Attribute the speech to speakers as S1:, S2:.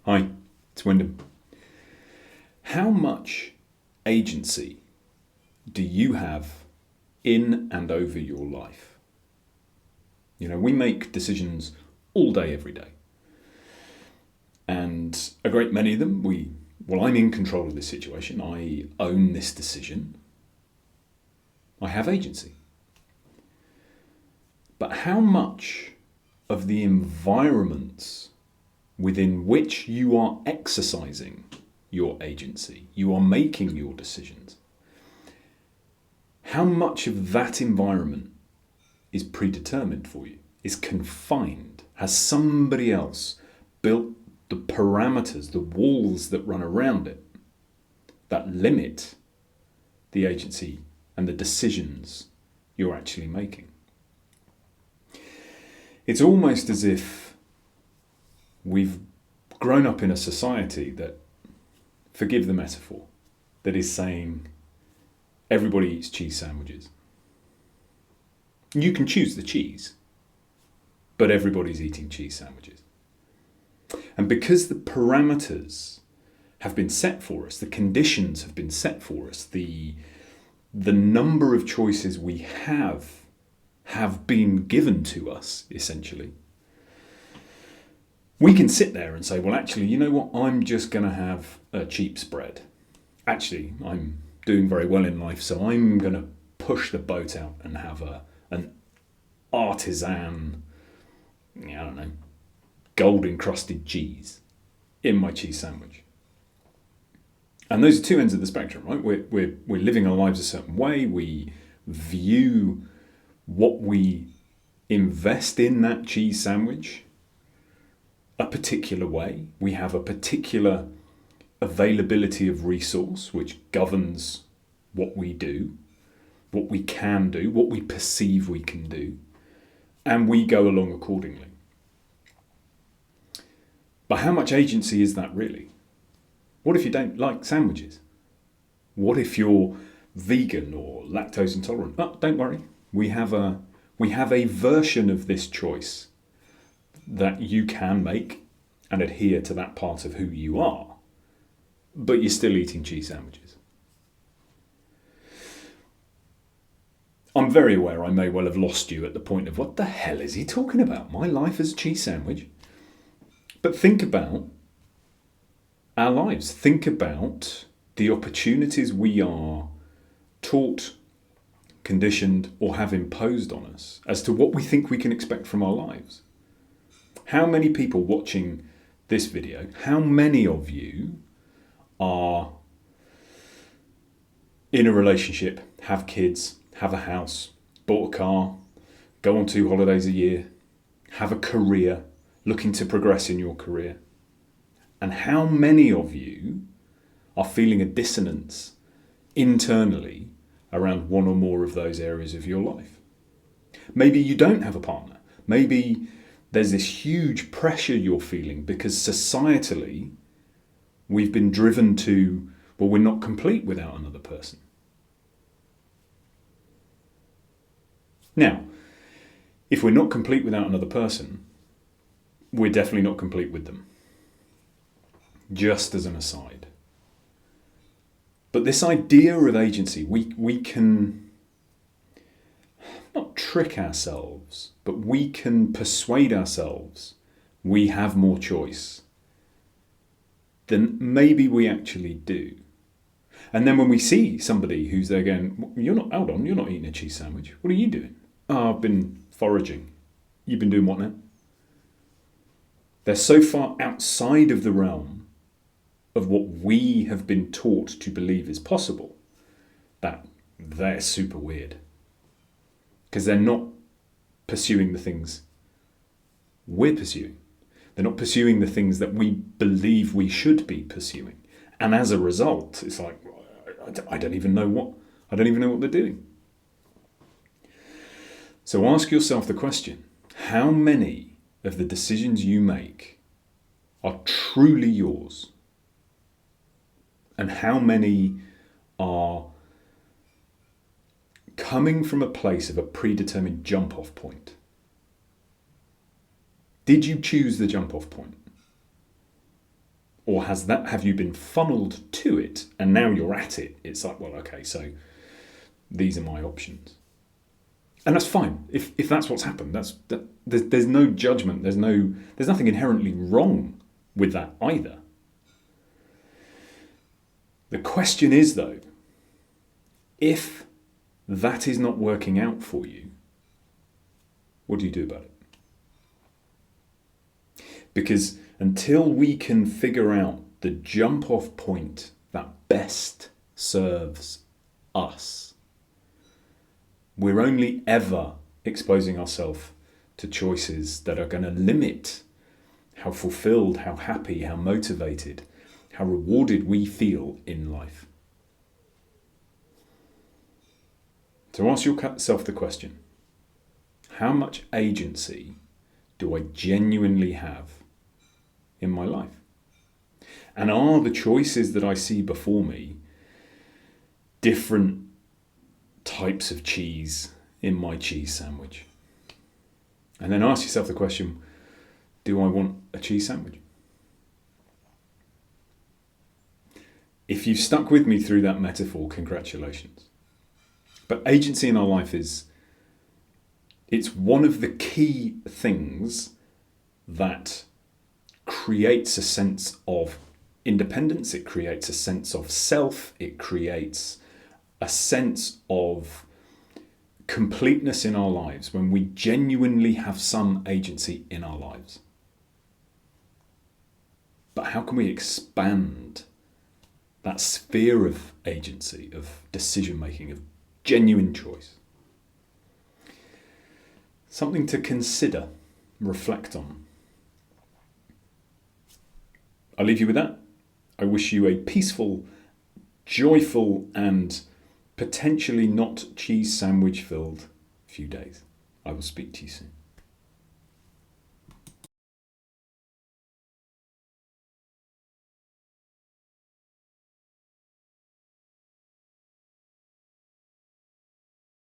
S1: Hi, it's Wyndham. How much agency do you have in and over your life? We make decisions all day, every day. And a great many of them, I'm in control of this situation. I own this decision. I have agency. But how much of the environments within which you are exercising your agency, you are making your decisions, how much of that environment is predetermined for you, is confined? Has somebody else built the parameters, the walls that run around it, that limit the agency and the decisions you're actually making? It's almost as if we've grown up in a society that, forgive the metaphor, that is saying everybody eats cheese sandwiches. You can choose the cheese, but everybody's eating cheese sandwiches. And because the parameters have been set for us, the conditions have been set for us, the number of choices we have been given to us, essentially, we can sit there and say, well, actually, you know what? I'm just going to have a cheap spread. Actually, I'm doing very well in life, so I'm going to push the boat out and have an artisan, gold encrusted cheese in my cheese sandwich. And those are two ends of the spectrum, right? We're living our lives a certain way. We view what we invest in that cheese sandwich a particular way. We have a particular availability of resource which governs what we do, what we can do, what we perceive we can do, and we go along accordingly. But how much agency is that really? What if you don't like sandwiches? What if you're vegan or lactose intolerant? Oh, don't worry. We have a version of this choice that you can make and adhere to that part of who you are, but you're still eating cheese sandwiches. I'm very aware I may well have lost you at the point of, what the hell is he talking about? My life as a cheese sandwich? But think about our lives. Think about the opportunities we are taught, conditioned, or have imposed on us as to what we think we can expect from our lives. How many people watching this video, how many of you are in a relationship, have kids, have a house, bought a car, go on 2 holidays a year, have a career, looking to progress in your career? And how many of you are feeling a dissonance internally around one or more of those areas of your life? Maybe you don't have a partner. Maybe there's this huge pressure you're feeling because societally we've been driven to, well, we're not complete without another person. Now, if we're not complete without another person, we're definitely not complete with them. Just as an aside. But this idea of agency, we can not trick ourselves, but we can persuade ourselves we have more choice than maybe we actually do. And then when we see somebody who's there going, you're not eating a cheese sandwich. What are you doing? Oh, I've been foraging. You've been doing what now? They're so far outside of the realm of what we have been taught to believe is possible that they're super weird. Because they're not pursuing the things we're pursuing. They're not pursuing the things that we believe we should be pursuing. And as a result, it's like, I don't even know what they're doing. So ask yourself the question, how many of the decisions you make are truly yours? And how many are coming from a place of a predetermined jump-off point? Did you choose the jump-off point? Or have you been funneled to it and now you're at it? It's like, well, okay, so these are my options. And that's fine. If that's what's happened, there's no judgment, there's nothing inherently wrong with that either. The question is, though, if that is not working out for you, what do you do about it? Because until we can figure out the jump-off point that best serves us, we're only ever exposing ourselves to choices that are going to limit how fulfilled, how happy, how motivated, how rewarded we feel in life. So ask yourself the question, how much agency do I genuinely have in my life? And are the choices that I see before me different types of cheese in my cheese sandwich? And then ask yourself the question, do I want a cheese sandwich? If you've stuck with me through that metaphor, congratulations. But agency in our life it's one of the key things that creates a sense of independence, it creates a sense of self, it creates a sense of completeness in our lives when we genuinely have some agency in our lives. But how can we expand that sphere of agency, of decision making, of genuine choice? Something to consider, reflect on. I'll leave you with that. I wish you a peaceful, joyful, and potentially not cheese sandwich filled few days. I will speak to you soon.